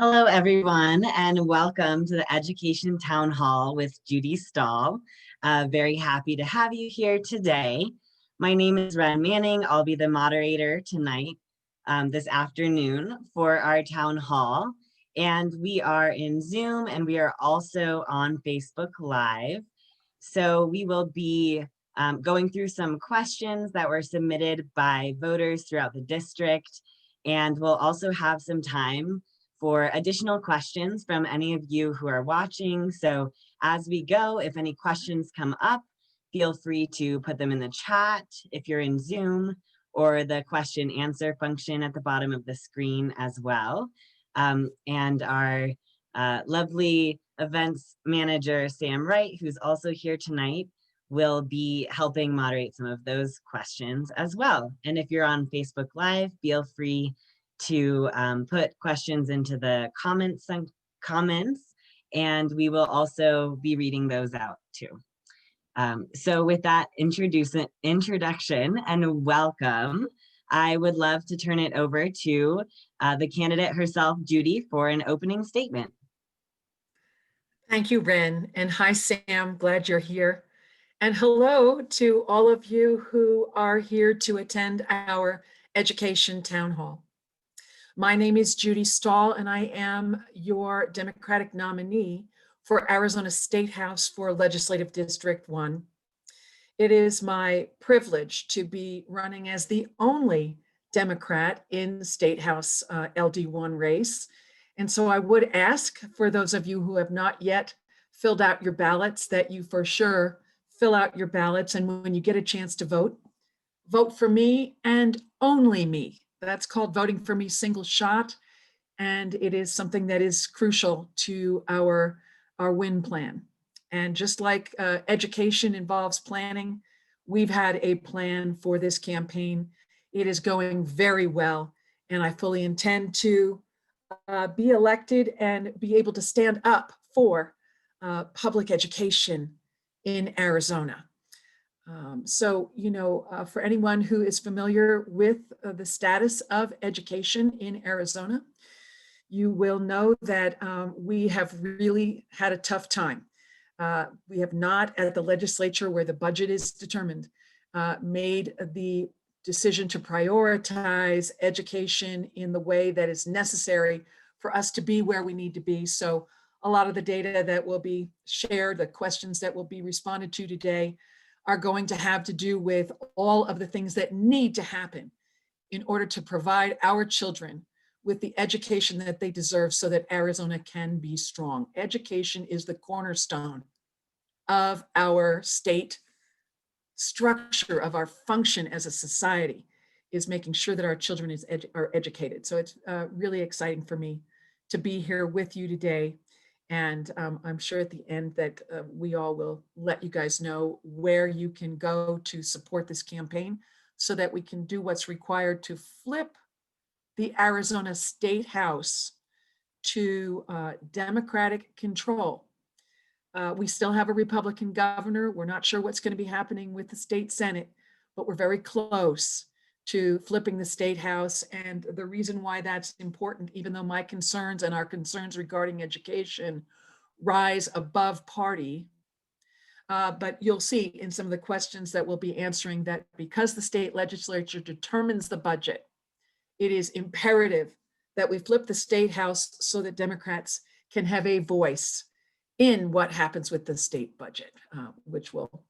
Hello, everyone, and welcome to the Education Town Hall with Judy Stahl. Very happy to have you here today. My name is Ren Manning. I'll be the moderator tonight, this afternoon for our town hall. And we are in Zoom and we are also on Facebook Live. So we will be going through some questions that were submitted by voters throughout the district. And we'll also have some time for additional questions from any of you who are watching. So as we go, if any questions come up, feel free to put them in the chat if you're in Zoom, or the question answer function at the bottom of the screen as well. And our lovely events manager, Sam Wright, who's also here tonight, will be helping moderate some of those questions as well. And if you're on Facebook Live, feel free to put questions into the comments, and we will also be reading those out too. So with that introduction and welcome, I would love to turn it over to the candidate herself, Judy, for an opening statement. Thank you, Ren, and hi, Sam, glad you're here. And hello to all of you who are here to attend our Education Town Hall. My name is Judy Stahl, and I am your Democratic nominee for Arizona State House for Legislative District 1. It is my privilege to be running as the only Democrat in the State House LD1 race. And so I would ask for those of you who have not yet filled out your ballots that you for sure fill out your ballots. And when you get a chance to vote, vote for me and only me. That's called voting for me single shot. And it is something that is crucial to our win plan. And just like education involves planning, we've had a plan for this campaign. It is going very well. And I fully intend to be elected and be able to stand up for public education in Arizona. For anyone who is familiar with the status of education in Arizona, you will know that we have really had a tough time. We have not, at the legislature where the budget is determined, made the decision to prioritize education in the way that is necessary for us to be where we need to be. So a lot of the data that will be shared, the questions that will be responded to today, are going to have to do with all of the things that need to happen in order to provide our children with the education that they deserve so that Arizona can be strong. Education is the cornerstone of our state structure, of our function as a society, is making sure that our children are educated. So it's really exciting for me to be here with you today. And I'm sure at the end that we all will let you guys know where you can go to support this campaign so that we can do what's required to flip the Arizona State House to Democratic control. We still have a Republican governor. We're not sure what's going to be happening with the state Senate, but we're very close to flipping the state house. And the reason why that's important, even though my concerns and our concerns regarding education rise above party, but you'll see in some of the questions that we'll be answering that because the state legislature determines the budget, it is imperative that we flip the state house so that Democrats can have a voice in what happens with the state budget, which will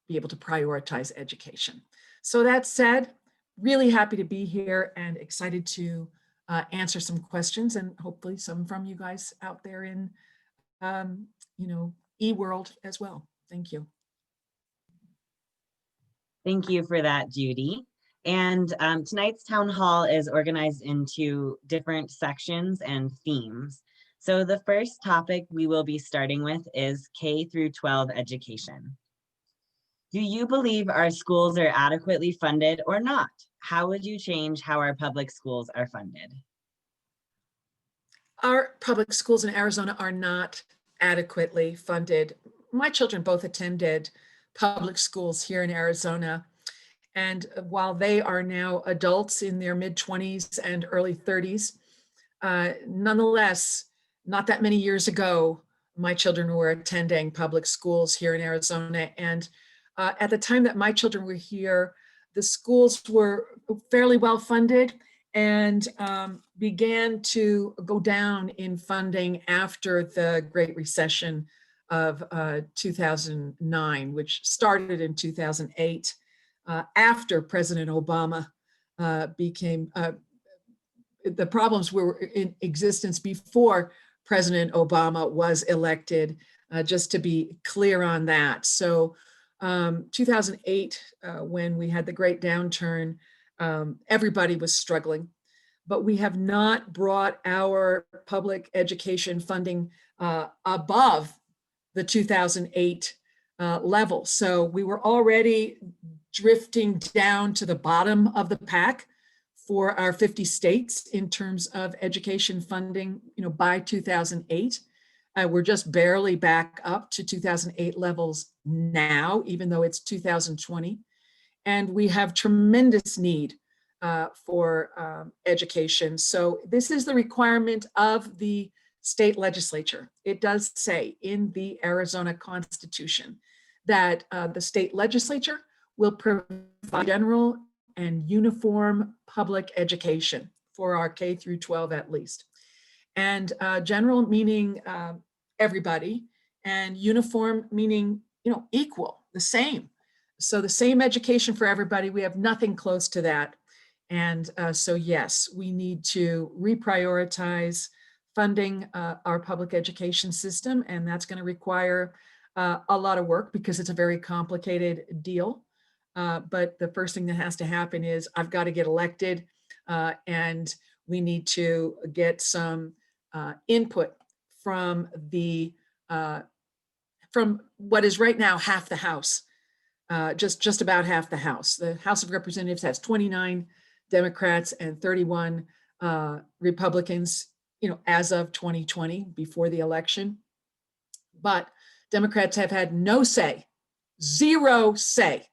be able to prioritize education. So that said, really happy to be here and excited to answer some questions, and hopefully some from you guys out there in e-world as well. Thank you. Thank you for that, Judy. And tonight's town hall is organized into different sections and themes. So the first topic we will be starting with is K through 12 education. Do you believe our schools are adequately funded or not? How would you change how our public schools are funded? Our public schools in Arizona are not adequately funded. My children both attended public schools here in Arizona. And while they are now adults in their mid-20s and early 30s, Nonetheless, not that many years ago, my children were attending public schools here in Arizona. And at the time that my children were here, the schools were fairly well funded and began to go down in funding after the Great Recession of 2009, which started in 2008, after President Obama became, the problems were in existence before President Obama was elected, just to be clear on that. So 2008, when we had the great downturn, everybody was struggling, but we have not brought our public education funding above the 2008 level. So we were already drifting down to the bottom of the pack for our 50 states in terms of education funding, by 2008. We're just barely back up to 2008 levels now, even though it's 2020. And we have tremendous need for education. So this is the requirement of the state legislature. It does say in the Arizona Constitution that the state legislature will provide general and uniform public education for our K through 12 at least. And general meaning everybody, and uniform meaning, equal, the same. So the same education for everybody. We have nothing close to that. And so yes, we need to reprioritize funding our public education system, and that's going to require a lot of work because it's a very complicated deal. But the first thing that has to happen is I've got to get elected, and we need to get some input from from what is right now half the House, just about half the House. The House of Representatives has 29 Democrats and 31 Republicans, as of 2020, before the election. But Democrats have had no say, zero say,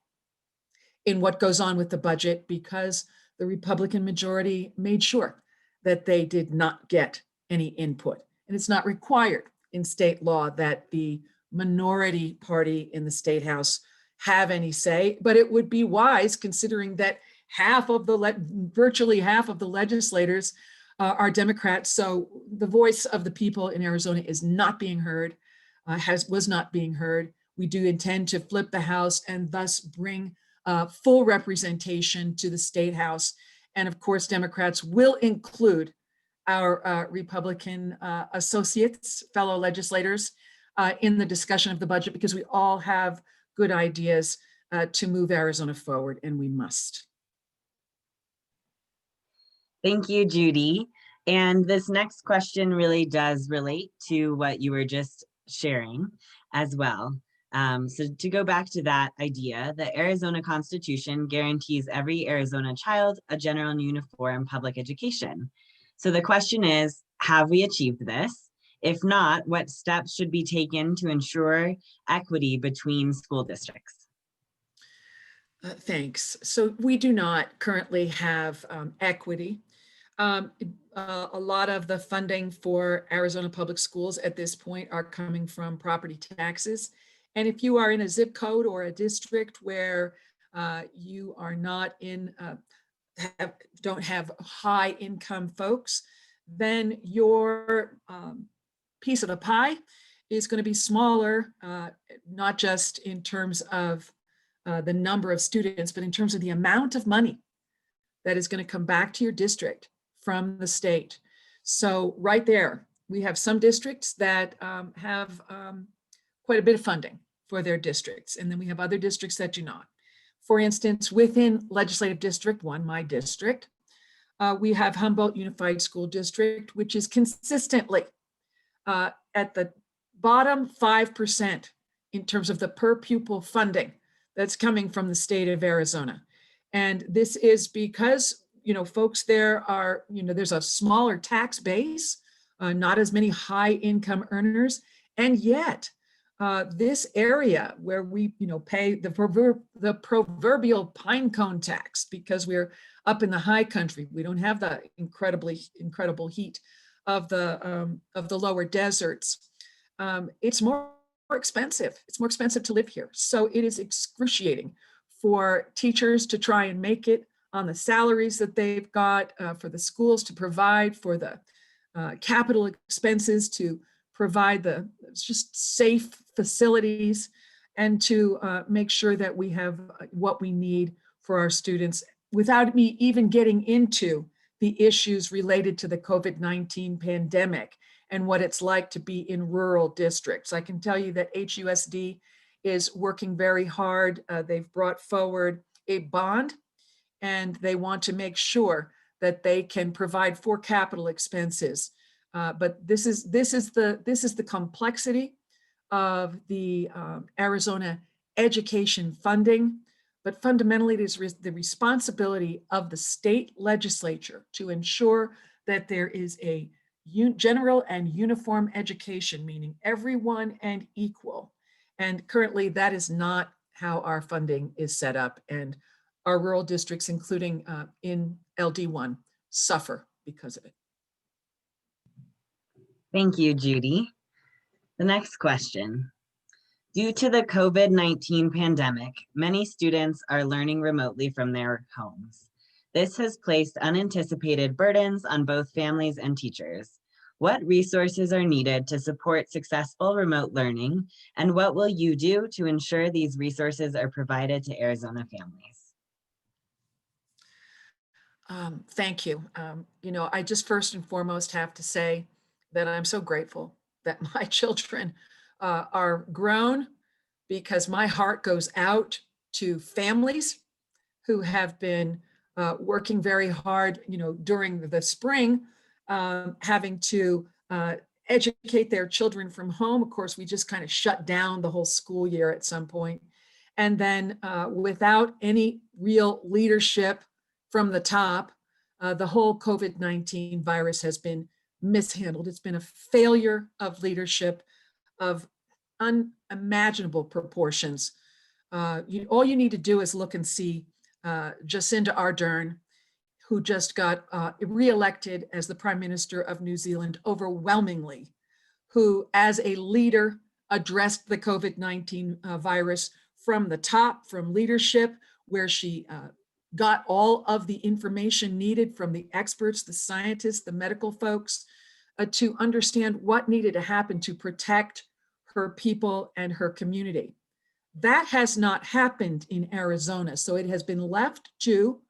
in what goes on with the budget because the Republican majority made sure that they did not get any input. And it's not required in state law that the minority party in the state house have any say, but it would be wise considering that virtually half of the legislators are Democrats. So the voice of the people in Arizona is not being heard, was not being heard. We do intend to flip the House and thus bring full representation to the state house. And of course, Democrats will include our Republican associates, fellow legislators, in the discussion of the budget because we all have good ideas to move Arizona forward, and we must. Thank you, Judy. And this next question really does relate to what you were just sharing as well. So to go back to that idea, the Arizona Constitution guarantees every Arizona child a general and uniform public education. So the question is, have we achieved this? If not, what steps should be taken to ensure equity between school districts? Thanks. So we do not currently have equity. A lot of the funding for Arizona public schools at this point are coming from property taxes. And if you are in a zip code or a district where you are not in, don't have high income folks, then your piece of the pie is going to be smaller, not just in terms of the number of students, but in terms of the amount of money that is going to come back to your district from the state. So right there, we have some districts that have quite a bit of funding for their districts. And then we have other districts that do not. For instance, within Legislative District 1, my district, we have Humboldt Unified School District, which is consistently at the bottom 5% in terms of the per pupil funding that's coming from the state of Arizona. And this is because, folks there are, there's a smaller tax base, not as many high income earners. And yet this area where we, pay the proverbial pine cone tax because we're up in the high country, we don't have the incredible heat of the lower deserts, it's more expensive. It's more expensive to live here. So it is excruciating for teachers to try and make it on the salaries that they've got, for the schools to provide for the capital expenses, to provide the just safe facilities, and to make sure that we have what we need for our students, without me even getting into the issues related to the COVID-19 pandemic and what it's like to be in rural districts. I can tell you that HUSD is working very hard. They've brought forward a bond, and they want to make sure that they can provide for capital expenses. But this is the complexity of the Arizona education funding. But fundamentally, it is the responsibility of the state legislature to ensure that there is a general and uniform education, meaning everyone and equal. And currently, that is not how our funding is set up. And our rural districts, including in LD1, suffer because of it. Thank you, Judy. The next question. Due to the COVID-19 pandemic, many students are learning remotely from their homes. This has placed unanticipated burdens on both families and teachers. What resources are needed to support successful remote learning, and what will you do to ensure these resources are provided to Arizona families? Thank you. I just first and foremost have to say that I'm so grateful that my children are grown, because my heart goes out to families who have been working very hard, during the spring, having to educate their children from home. Of course, we just kind of shut down the whole school year at some point. And then without any real leadership from the top, the whole COVID-19 virus has been mishandled. It's been a failure of leadership of unimaginable proportions. All you need to do is look and see Jacinda Ardern, who just got reelected as the Prime Minister of New Zealand overwhelmingly, who as a leader addressed the COVID-19 virus from the top, from leadership, where she got all of the information needed from the experts, the scientists, the medical folks, to understand what needed to happen to protect her people and her community. That has not happened in Arizona. So it has been left to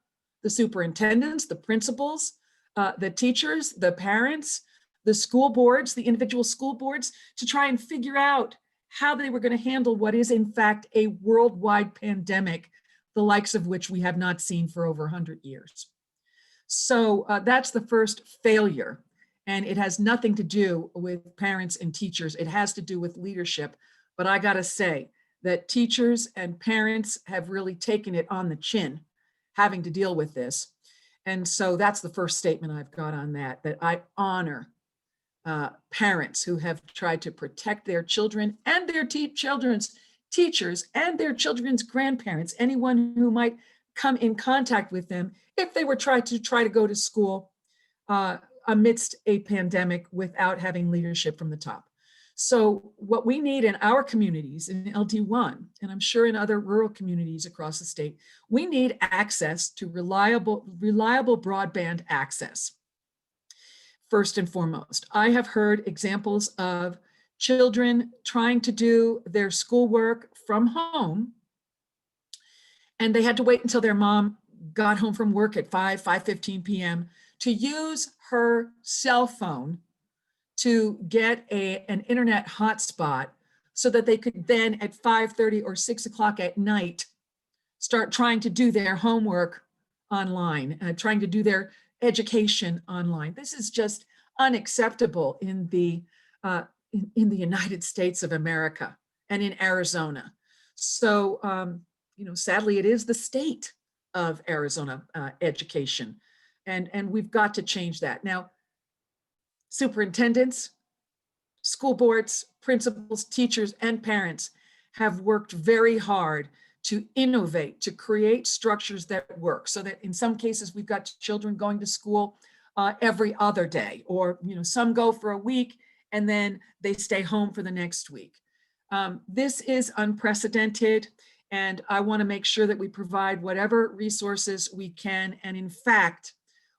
the superintendents, the principals, the teachers, the parents, the school boards, the individual school boards, to try and figure out how they were going to handle what is in fact a worldwide pandemic, the likes of which we have not seen for over 100 years. So that's the first failure. And it has nothing to do with parents and teachers. It has to do with leadership. But I got to say that teachers and parents have really taken it on the chin, having to deal with this. And so that's the first statement I've got on that I honor parents who have tried to protect their children and their children's teachers and their children's grandparents, anyone who might come in contact with them if they were trying to go to school amidst a pandemic without having leadership from the top. So what we need in our communities in LD1, and I'm sure in other rural communities across the state, we need access to reliable broadband access. First and foremost, I have heard examples of children trying to do their schoolwork from home, and they had to wait until their mom got home from work at 5:15 p.m. to use her cell phone to get an internet hotspot so that they could then at 5:30 or 6 o'clock at night start trying to do their homework online, trying to do their education online. This is just unacceptable in the United States of America and in Arizona. So, sadly, it is the state of Arizona education, and we've got to change that. Now, superintendents, school boards, principals, teachers, and parents have worked very hard to innovate, to create structures that work, so that in some cases we've got children going to school every other day, or some go for a week and then they stay home for the next week. This is unprecedented, and I want to make sure that we provide whatever resources we can, and in fact,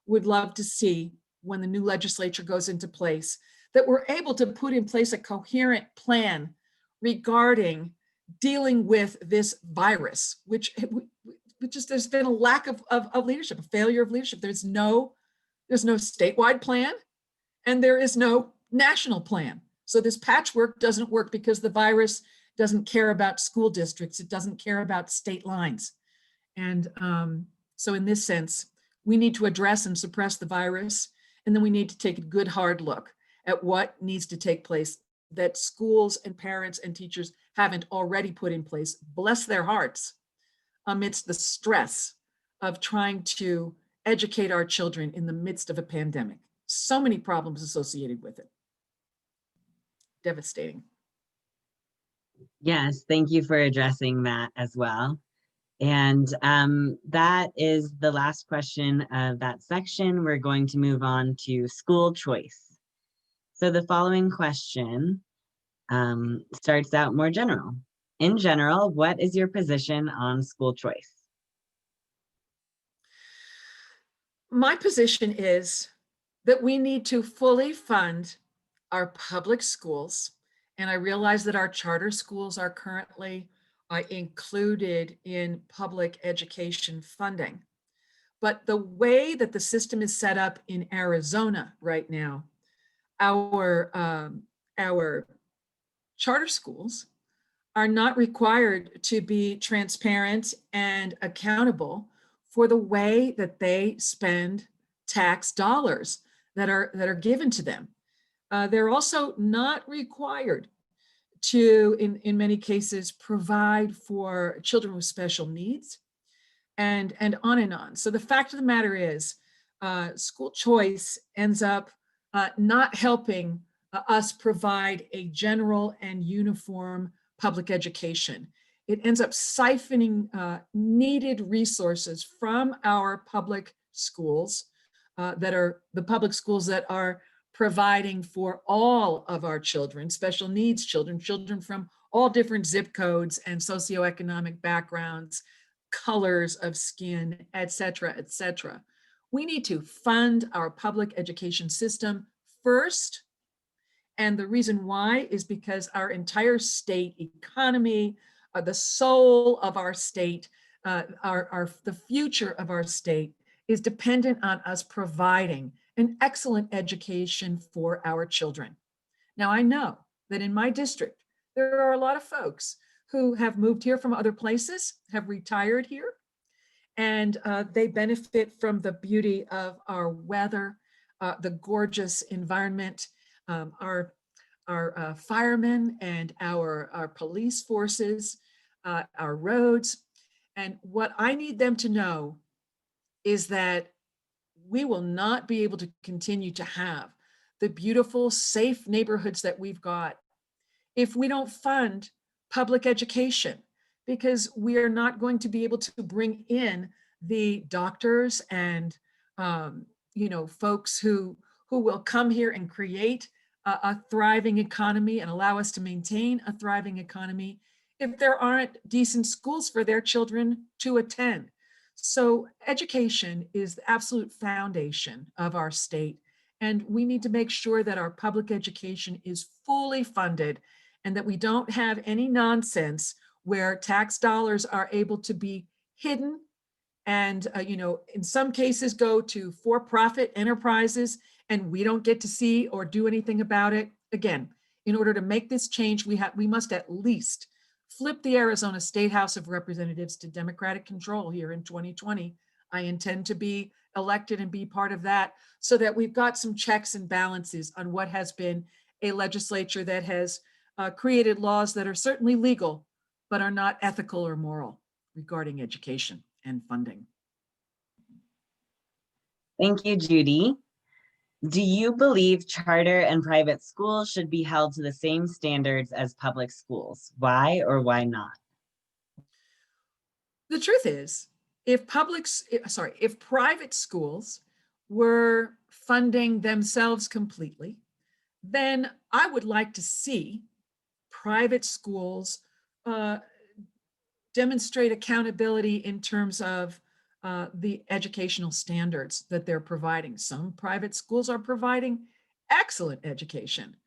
would love to see, when the new legislature goes into place, that we're able to put in place a coherent plan regarding dealing with this virus, which just, there's been a lack of leadership, a failure of leadership. There's no statewide plan, and there is no national plan. So this patchwork doesn't work because the virus doesn't care about school districts. It doesn't care about state lines. And so in this sense, we need to address and suppress the virus, and then we need to take a good hard look at what needs to take place that schools and parents and teachers haven't already put in place, bless their hearts, amidst the stress of trying to educate our children in the midst of a pandemic. So many problems associated with it. Devastating. Yes, thank you for addressing that as well. And that is the last question of that section. We're going to move on to school choice. So the following question starts out more general. In general, what is your position on school choice? My position is that we need to fully fund our public schools. And I realize that our charter schools are currently included in public education funding. But the way that the system is set up in Arizona right now, our charter schools are not required to be transparent and accountable for the way that they spend tax dollars that are given to them. They're also not required to, in many cases, provide for children with special needs, and on and on. So the fact of the matter is, school choice ends up not helping us provide a general and uniform public education. It ends up siphoning needed resources from our public schools that are the public schools that are providing for all of our children, special needs children, children from all different zip codes and socioeconomic backgrounds, colors of skin, et cetera, et cetera. We need to fund our public education system first. And the reason why is because our entire state economy, the soul of our state, the future of our state is dependent on us providing an excellent education for our children. Now, I know that in my district, there are a lot of folks who have moved here from other places, have retired here, and they benefit from the beauty of our weather, the gorgeous environment, our firemen and our police forces, our roads. And what I need them to know is that we will not be able to continue to have the beautiful, safe neighborhoods that we've got if we don't fund public education, because we are not going to be able to bring in the doctors and folks who will come here and create a thriving economy and allow us to maintain a thriving economy if there aren't decent schools for their children to attend. So education is the absolute foundation of our state, and we need to make sure that our public education is fully funded and that we don't have any nonsense where tax dollars are able to be hidden and in some cases go to for-profit enterprises and we don't get to see or do anything about it. Again, in order to make this change, we must at least flip the Arizona State House of Representatives to Democratic control here in 2020. I intend to be elected and be part of that so that we've got some checks and balances on what has been a legislature that has created laws that are certainly legal, but are not ethical or moral regarding education and funding. Thank you, Judy. Do you believe charter and private schools should be held to the same standards as public schools? Why or why not? The truth is, if private schools were funding themselves completely, then I would like to see private schools demonstrate accountability in terms of the educational standards that they're providing. Some private schools are providing excellent education,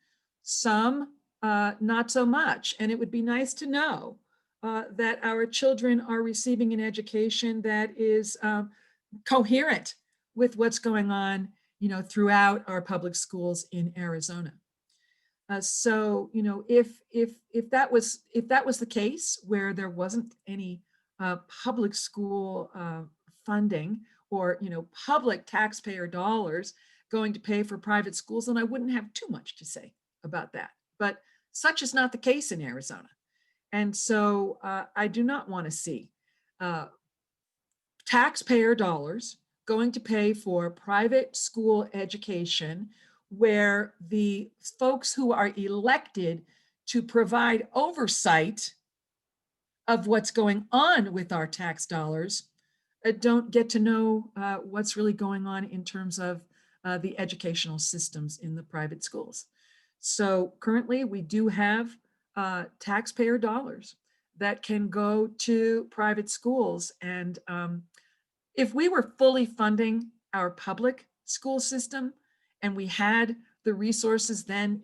some not so much. And it would be nice to know that our children are receiving an education that is coherent with what's going on, throughout our public schools in Arizona. So, if that was the case, where there wasn't any public school funding, or public taxpayer dollars going to pay for private schools, then I wouldn't have too much to say about that. But such is not the case in Arizona, and so I do not want to see taxpayer dollars going to pay for private school education, where the folks who are elected to provide oversight of what's going on with our tax dollars don't get to know what's really going on in terms of the educational systems in the private schools. So currently we do have taxpayer dollars that can go to private schools. And if we were fully funding our public school system, and we had the resources, then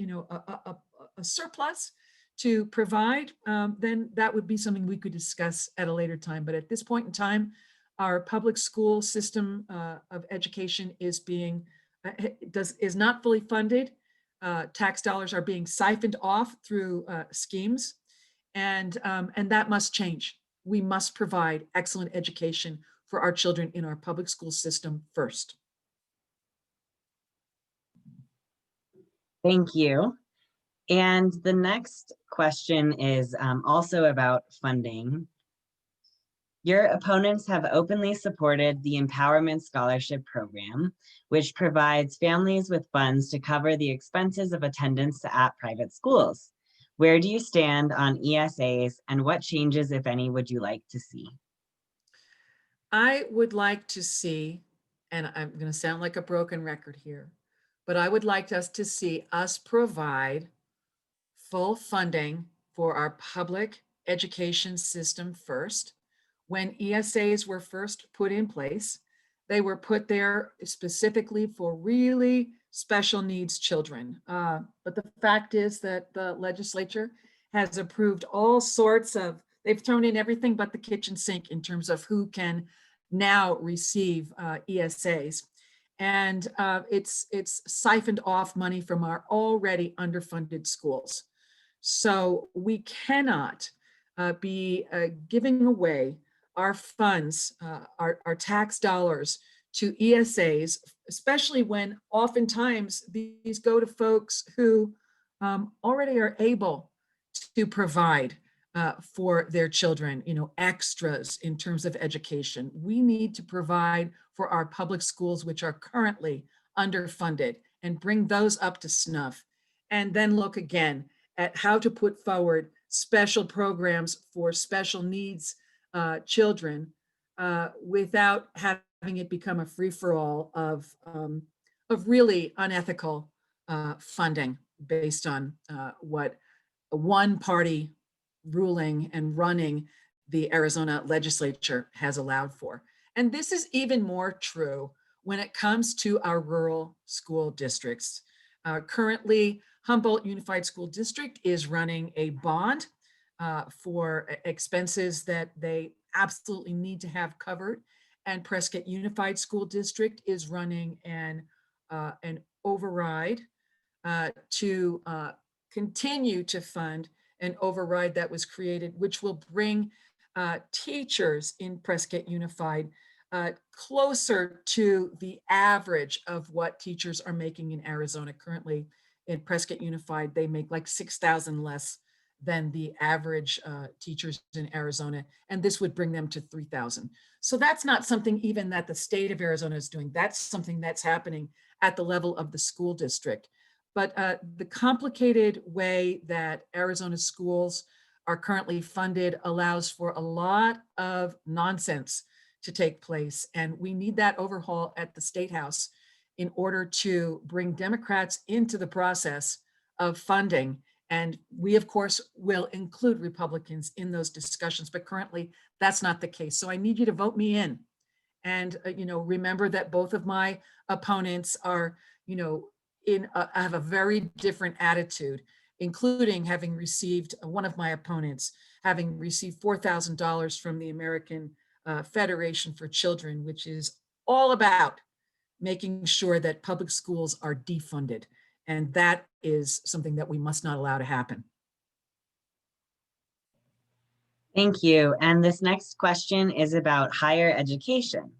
a surplus to provide, then that would be something we could discuss at a later time. But at this point in time, our public school system of education is not fully funded. Tax dollars are being siphoned off through schemes, and that must change. We must provide excellent education for our children in our public school system first. Thank you. And the next question is also about funding. Your opponents have openly supported the Empowerment Scholarship Program, which provides families with funds to cover the expenses of attendance at private schools. Where do you stand on ESAs, and what changes, if any, would you like to see? I would like to see, and I'm going to sound like a broken record here, but I would like us to see us provide full funding for our public education system first. When ESAs were first put in place, they were put there specifically for really special needs children. But the fact is that the legislature has approved all sorts of, they've thrown in everything but the kitchen sink in terms of who can now receive ESAs. And it's siphoned off money from our already underfunded schools. So we cannot be giving away our funds, our tax dollars to ESAs, especially when oftentimes these go to folks who already are able to provide for their children, extras in terms of education. We need to provide for our public schools, which are currently underfunded, and bring those up to snuff, and then look again at how to put forward special programs for special needs children without having it become a free-for-all of really unethical funding based on what one party ruling and running the Arizona legislature has allowed for. And this is even more true when it comes to our rural school districts. Currently, Humboldt Unified School District is running a bond for expenses that they absolutely need to have covered. And Prescott Unified School District is running an override to continue to fund an override that was created, which will bring teachers in Prescott Unified closer to the average of what teachers are making in Arizona. Currently in Prescott Unified, they make like 6,000 less than the average teachers in Arizona, and this would bring them to 3,000. So that's not something even that the state of Arizona is doing. That's something that's happening at the level of the school district. But the complicated way that Arizona schools are currently funded allows for a lot of nonsense to take place. And we need that overhaul at the State House in order to bring Democrats into the process of funding. And we, of course, will include Republicans in those discussions, but currently that's not the case. So I need you to vote me in. And, remember that both of my opponents are, have a very different attitude, including having received, one of my opponents having received $4,000 from the American Federation for Children, which is all about making sure that public schools are defunded. And that is something that we must not allow to happen. Thank you. And this next question is about higher education.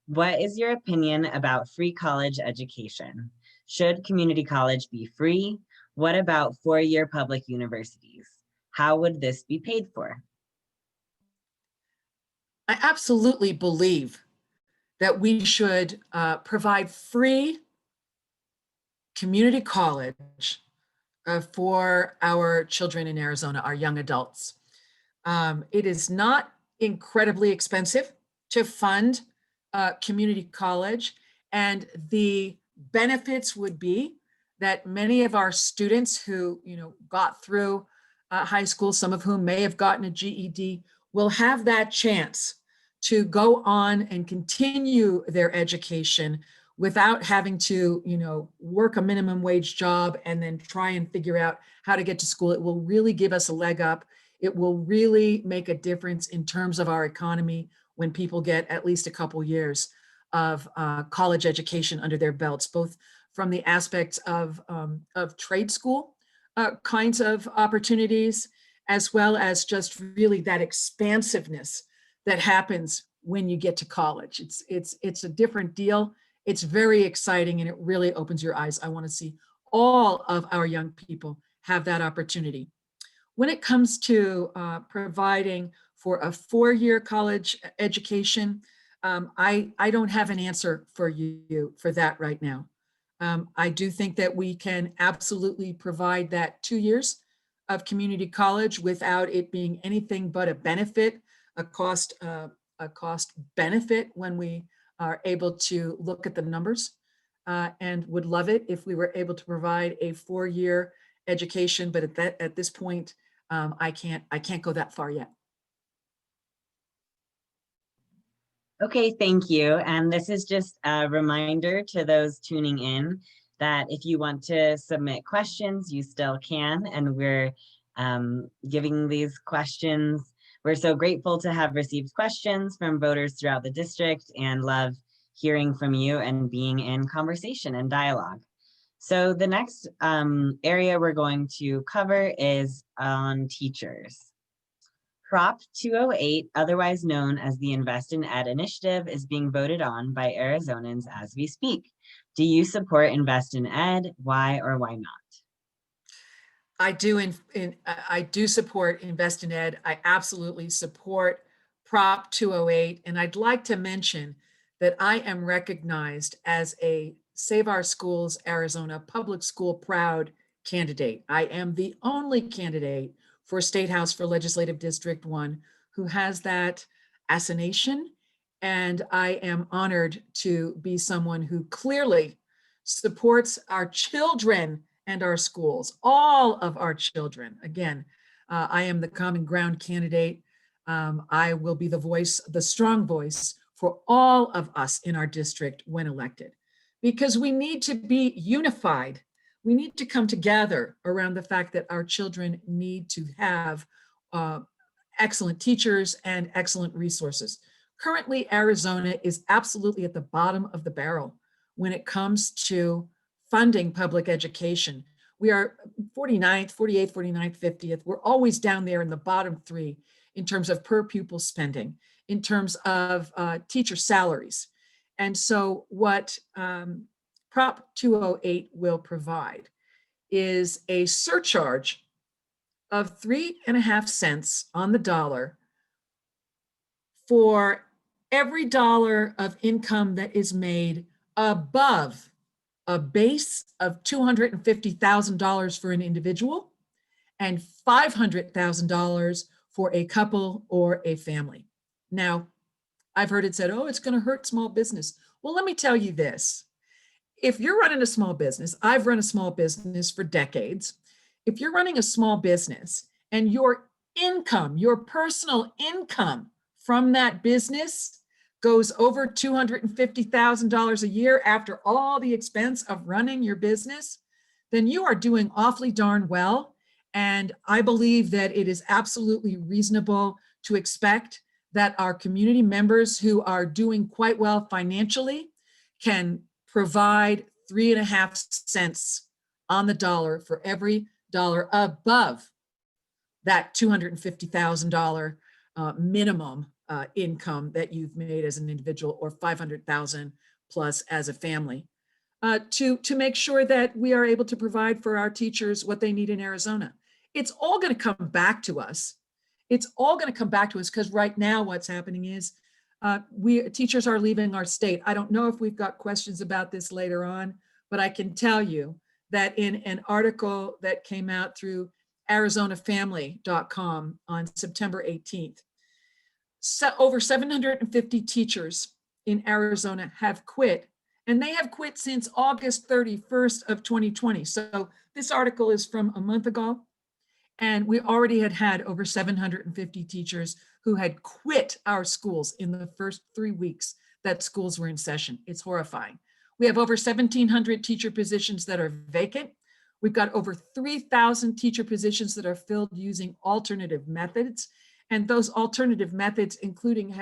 What is your opinion about free college education? Should community college be free? What about four-year public universities? How would this be paid for? I absolutely believe that we should provide free community college for our children in Arizona, our young adults. It is not incredibly expensive to fund community college, and the benefits would be that many of our students who got through high school, some of whom may have gotten a GED, will have that chance to go on and continue their education without having to work a minimum wage job and then try and figure out how to get to school. It will really give us a leg up. It will really make a difference in terms of our economy when people get at least a couple years of college education under their belts, both from the aspects of trade school kinds of opportunities, as well as just really that expansiveness that happens when you get to college. It's a different deal. It's very exciting, and it really opens your eyes. I want to see all of our young people have that opportunity. When it comes to providing for a four-year college education, I don't have an answer for you for that right now. I do think that we can absolutely provide that 2 years of community college without it being anything but a benefit, a cost benefit when we are able to look at the numbers, and would love it if we were able to provide a four-year education. But at this point, I can't go that far yet. Okay, thank you. And this is just a reminder to those tuning in that if you want to submit questions, you still can. And we're giving these questions. We're so grateful to have received questions from voters throughout the district and love hearing from you and being in conversation and dialogue. So the next area we're going to cover is on teachers. Prop 208, otherwise known as the Invest in Ed initiative, is being voted on by Arizonans as we speak. Do you support Invest in Ed? Why or why not? I do I do support Invest in Ed. I absolutely support Prop 208. And I'd like to mention that I am recognized as a Save Our Schools Arizona Public School Proud candidate. I am the only candidate for State House for Legislative District 1 who has that assignation. And I am honored to be someone who clearly supports our children and our schools, all of our children. Again, I am the Common Ground candidate. I will be the voice, the strong voice for all of us in our district when elected, because we need to be unified. We need to come together around the fact that our children need to have excellent teachers and excellent resources. Currently, Arizona is absolutely at the bottom of the barrel when it comes to funding public education. We are 49th, 48th, 49th, 50th. We're always down there in the bottom three in terms of per pupil spending, in terms of teacher salaries. And so what Prop 208 will provide is a surcharge of 3.5 cents on the dollar for every dollar of income that is made above a base of $250,000 for an individual and $500,000 for a couple or a family. Now, I've heard it said, oh, it's going to hurt small business. Well, let me tell you this. if you're running a small business, I've run a small business for decades. If you're running a small business and your income, your personal income from that business goes over $250,000 a year after all the expense of running your business, then you are doing awfully darn well. And I believe that it is absolutely reasonable to expect that our community members who are doing quite well financially can provide 3.5 cents on the dollar for every dollar above that $250,000 minimum income that you've made as an individual, or 500,000 plus as a family, to make sure that we are able to provide for our teachers what they need in Arizona. It's all going to come back to us. It's all going to come back to us, because right now what's happening is teachers are leaving our state. I don't know if we've got questions about this later on, but I can tell you that in an article that came out through ArizonaFamily.com on September 18th, over 750 teachers in Arizona have quit, and they have quit since August 31st of 2020. So this article is from a month ago, and we already had over 750 teachers who had quit our schools in the first 3 weeks that schools were in session. It's horrifying. We have over 1,700 teacher positions that are vacant. We've got over 3,000 teacher positions that are filled using alternative methods. And those alternative methods include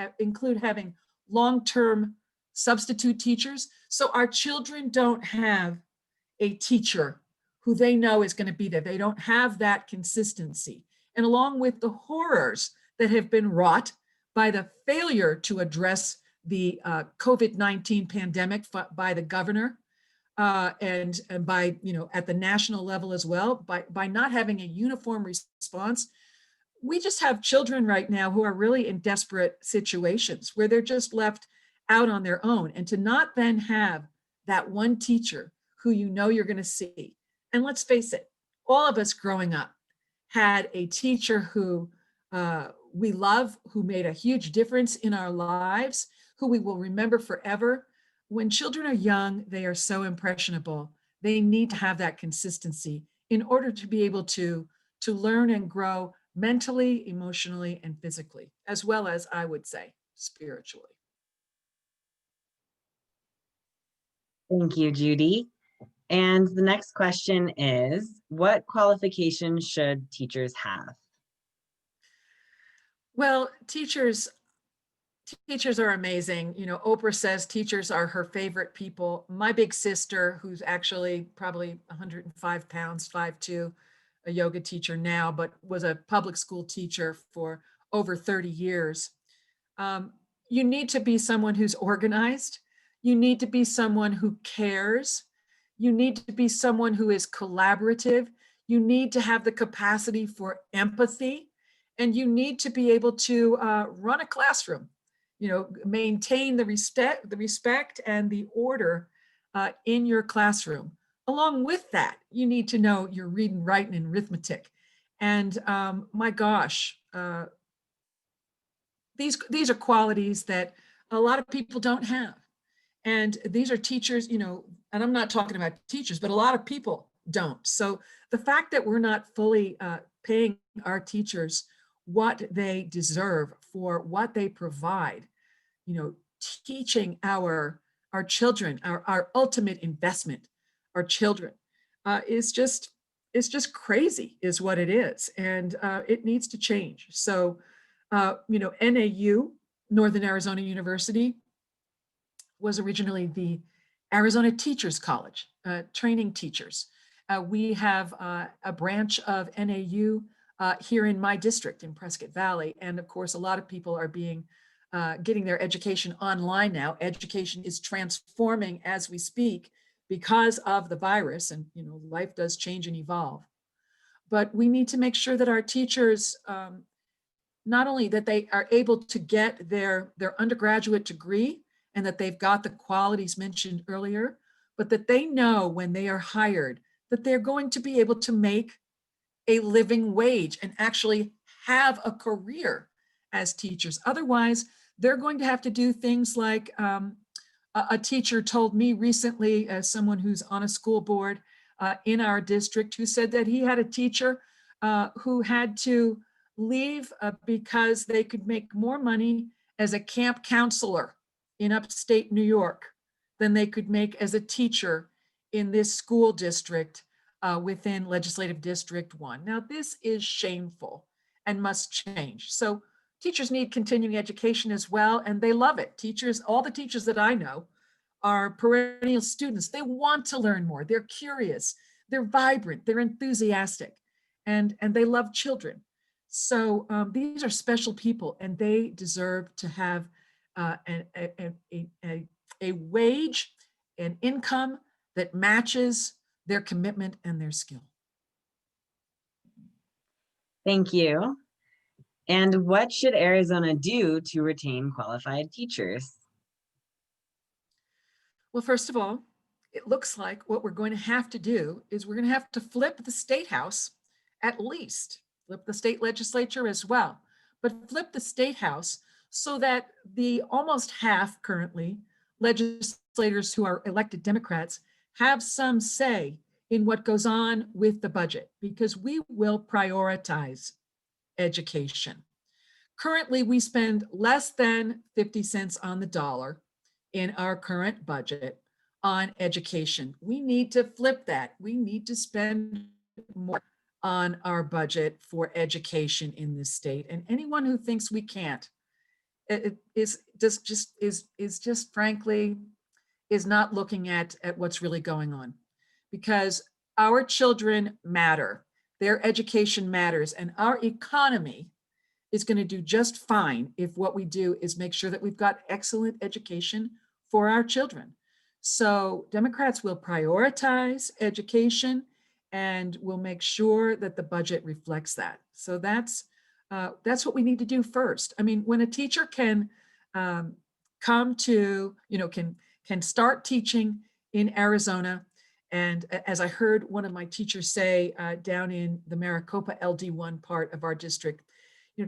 having long-term substitute teachers. So our children don't have a teacher who they know is going to be there. They don't have that consistency. And along with the horrors that have been wrought by the failure to address the COVID-19 pandemic by the governor, and by, at the national level as well, by not having a uniform response, we just have children right now who are really in desperate situations where they're just left out on their own. And to not then have that one teacher who you're going to see. And let's face it, all of us growing up had a teacher who we love, who made a huge difference in our lives, who we will remember forever. When children are young, they are so impressionable. They need to have that consistency in order to be able to learn and grow mentally, emotionally, and physically, as well as, I would say, spiritually. Thank you, Judy. And the next question is, what qualifications should teachers have? Well, teachers are amazing. Oprah says teachers are her favorite people. My big sister, who's actually probably 105 pounds, 5'2", a yoga teacher now, but was a public school teacher for over 30 years. You need to be someone who's organized. You need to be someone who cares. You need to be someone who is collaborative. You need to have the capacity for empathy, and you need to be able to run a classroom, maintain the respect and the order in your classroom. Along with that, you need to know your reading, writing, and arithmetic. And my gosh, these are qualities that a lot of people don't have. And these are teachers, and I'm not talking about teachers, but a lot of people don't. So the fact that we're not fully paying our teachers what they deserve for what they provide, teaching our children, our ultimate investment, our children, is just crazy, is what it is. And it needs to change. So, NAU, Northern Arizona University, was originally the Arizona Teachers College, training teachers. We have a branch of NAU here in my district in Prescott Valley. And of course, a lot of people are getting their education online now. Education is transforming as we speak because of the virus, and life does change and evolve. But we need to make sure that our teachers, not only that they are able to get their undergraduate degree and that they've got the qualities mentioned earlier, but that they know when they are hired that they're going to be able to make a living wage and actually have a career as teachers. Otherwise, they're going to have to do things like A teacher told me recently, as someone who's on a school board in our district, who said that he had a teacher who had to leave because they could make more money as a camp counselor in upstate New York than they could make as a teacher in this school district within Legislative District 1. Now, this is shameful and must change. So teachers need continuing education as well, and they love it. Teachers, all the teachers that I know are perennial students. They want to learn more. They're curious, they're vibrant, they're enthusiastic, and they love children. So these are special people, and they deserve to have a wage, an income that matches their commitment and their skill. Thank you. And what should Arizona do to retain qualified teachers? Well, first of all, it looks like what we're going to have to do is we're going to have to flip the state house, at least flip the state legislature as well, but flip the state house so that the almost half currently legislators who are elected Democrats have some say in what goes on with the budget, because we will prioritize education. Currently, we spend less than 50 cents on the dollar in our current budget on education. We need to flip that. We need to spend more on our budget for education in this state. And anyone who thinks we can't is just frankly is not looking at what's really going on, because our children matter, their education matters, and our economy is going to do just fine if what we do is make sure that we've got excellent education for our children. So Democrats will prioritize education and will make sure that the budget reflects that. So that's what we need to do first. I mean, when a teacher can come to, can start teaching in Arizona, and as I heard one of my teachers say down in the Maricopa LD1 part of our district,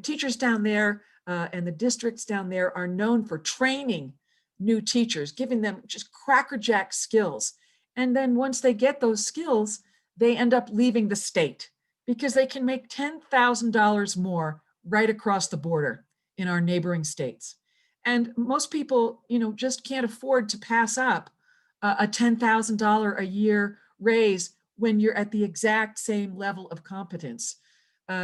teachers down there and the districts down there are known for training new teachers, giving them just crackerjack skills. And then once they get those skills, they end up leaving the state because they can make $10,000 more right across the border in our neighboring states. And most people, just can't afford to pass up a $10,000 a year raise when you're at the exact same level of competence.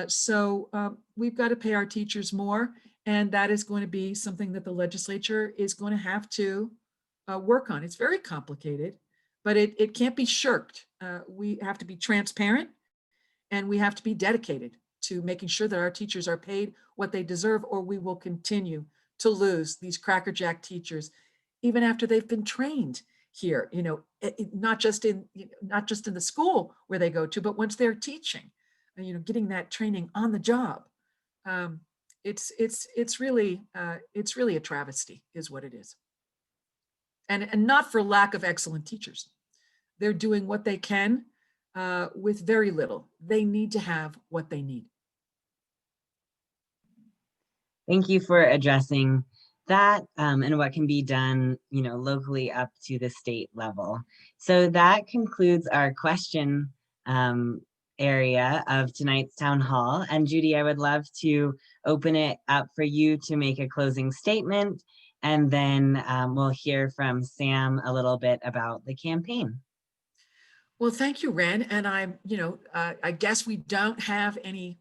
So we've got to pay our teachers more, and that is going to be something that the legislature is going to have to work on. It's very complicated, but it can't be shirked. We have to be transparent, and we have to be dedicated to making sure that our teachers are paid what they deserve, or we will continue to lose these crackerjack teachers, even after they've been trained here, not just in the school where they go to, but once they're teaching, getting that training on the job. It's really a travesty is what it is. And not for lack of excellent teachers. They're doing what they can with very little. They need to have what they need. Thank you for addressing that and what can be done, locally up to the state level. So that concludes our question area of tonight's town hall. And Judy, I would love to open it up for you to make a closing statement, and then we'll hear from Sam a little bit about the campaign. Well, thank you, Ren. And I guess we don't have any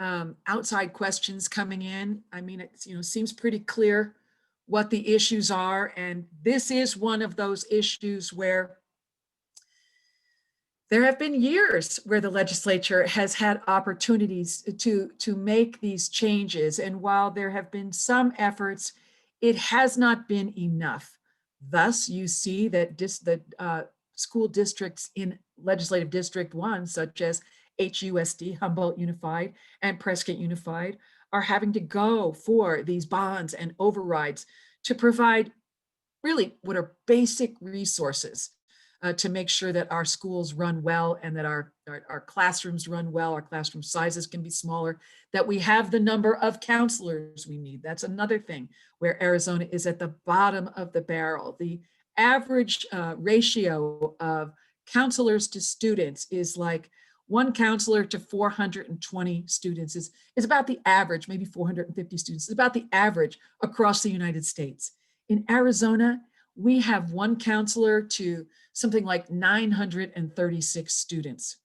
outside questions coming in. I mean, it seems pretty clear what the issues are. And this is one of those issues where there have been years where the legislature has had opportunities to make these changes. And while there have been some efforts, it has not been enough. Thus, you see that school districts in Legislative District 1, such as HUSD, Humboldt Unified, and Prescott Unified, are having to go for these bonds and overrides to provide really what are basic resources to make sure that our schools run well and that our classrooms run well, our classroom sizes can be smaller, that we have the number of counselors we need. That's another thing where Arizona is at the bottom of the barrel. The average ratio of counselors to students is like one counselor to 420 students is about the average, maybe 450 students, is about the average across the United States. In Arizona, we have one counselor to something like 936 students.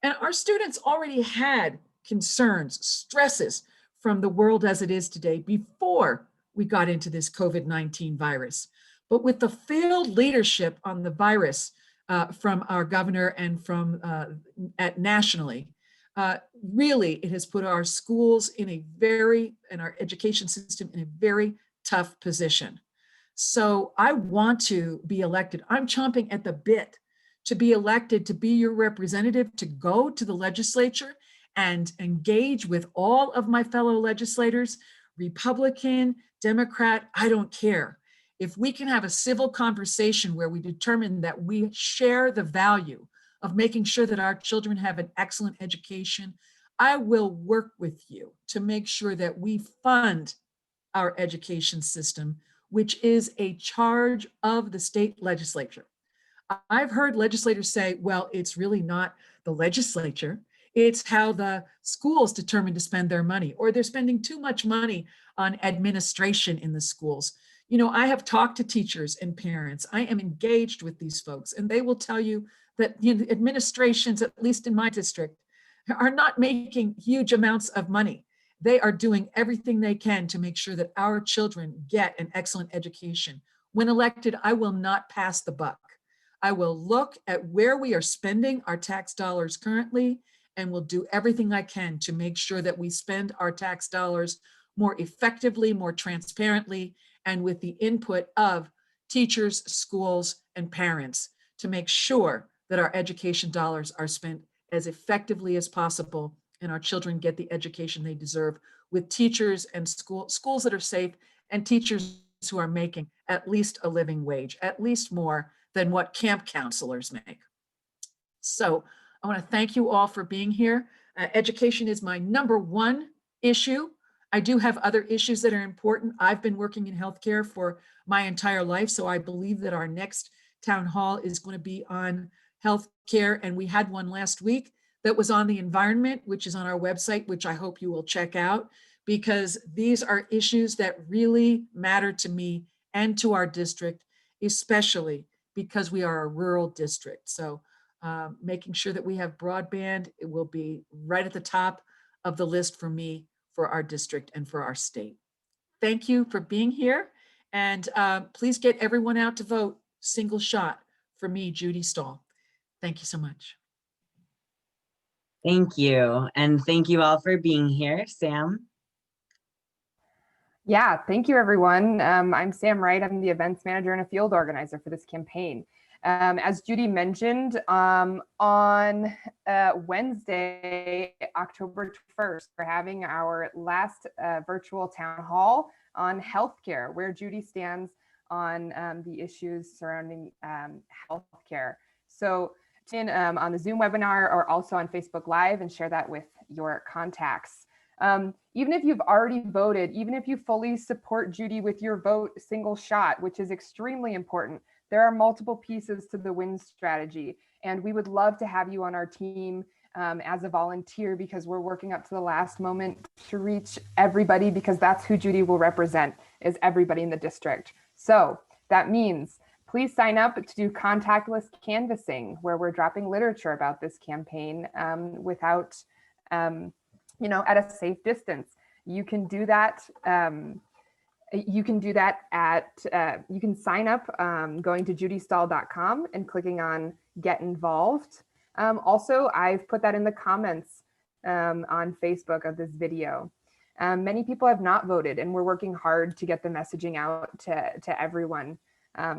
And our students already had concerns, stresses from the world as it is today before we got into this COVID-19 virus. But with the failed leadership on the virus from our governor and from nationally, really it has put our schools and our education system in a very tough position. So I want to be elected. I'm chomping at the bit to be elected, to be your representative, to go to the legislature and engage with all of my fellow legislators, Republican, Democrat, I don't care. If we can have a civil conversation where we determine that we share the value of making sure that our children have an excellent education, I will work with you to make sure that we fund our education system, which is a charge of the state legislature. I've heard legislators say, well, it's really not the legislature, it's how the schools determine to spend their money, or they're spending too much money on administration in the schools. You know, I have talked to teachers and parents. I am engaged with these folks, and they will tell you that administrations, at least in my district, are not making huge amounts of money. They are doing everything they can to make sure that our children get an excellent education. When elected, I will not pass the buck. I will look at where we are spending our tax dollars currently and will do everything I can to make sure that we spend our tax dollars more effectively, more transparently, and with the input of teachers, schools, and parents to make sure that our education dollars are spent as effectively as possible and our children get the education they deserve, with teachers and schools that are safe and teachers who are making at least a living wage, at least more than what camp counselors make. So I want to thank you all for being here. Education is my number one issue. I do have other issues that are important. I've been working in healthcare for my entire life, so I believe that our next town hall is going to be on healthcare, and we had one last week that was on the environment, which is on our website, which I hope you will check out, because these are issues that really matter to me and to our district, especially because we are a rural district. So making sure that we have broadband, it will be right at the top of the list for me, for our district, and for our state. Thank you for being here. And please get everyone out to vote single shot for me, Judy Stahl. Thank you so much. Thank you. And thank you all for being here. Sam? Yeah, thank you, everyone. I'm Sam Wright. I'm the events manager and a field organizer for this campaign. As Judy mentioned, on Wednesday, October 1st, we're having our last virtual town hall on healthcare, where Judy stands on the issues surrounding healthcare. So tune in on the Zoom webinar or also on Facebook Live and share that with your contacts. Even if you've already voted, even if you fully support Judy with your vote single shot, which is extremely important, there are multiple pieces to the win strategy. And we would love to have you on our team as a volunteer, because we're working up to the last moment to reach everybody, because that's who Judy will represent, is everybody in the district. So that means please sign up to do contactless canvassing, where we're dropping literature about this campaign without at a safe distance. You can do that. You can do that you can sign up going to judystahl.com and clicking on Get Involved. Also, I've put that in the comments on Facebook of this video. Many people have not voted, and we're working hard to get the messaging out to everyone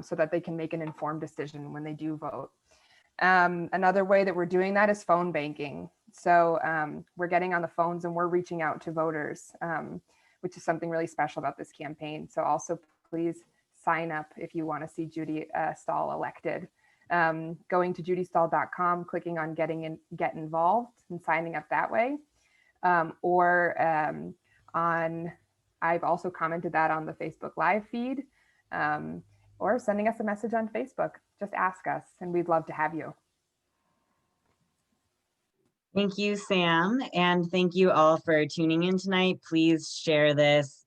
so that they can make an informed decision when they do vote. Another way that we're doing that is phone banking. So we're getting on the phones and we're reaching out to voters, which is something really special about this campaign. So also please sign up if you want to see Judy Stahl elected. going to judystahl.com, clicking on get involved and signing up that way. I've also commented that on the Facebook Live feed, or sending us a message on Facebook. Just ask us and we'd love to have you. Thank you, Sam. And thank you all for tuning in tonight. Please share this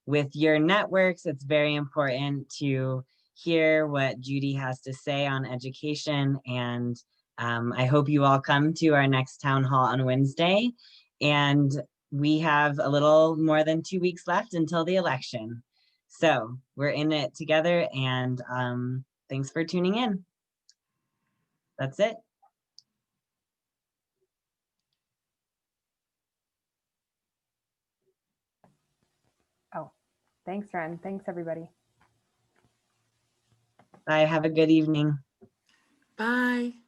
with your networks. It's very important to hear what Judy has to say on education. And I hope you all come to our next town hall on Wednesday. And we have a little more than 2 weeks left until the election. So we're in it together, and thanks for tuning in. That's it. Oh, thanks, Ren. Thanks, everybody. Bye. Have a good evening. Bye.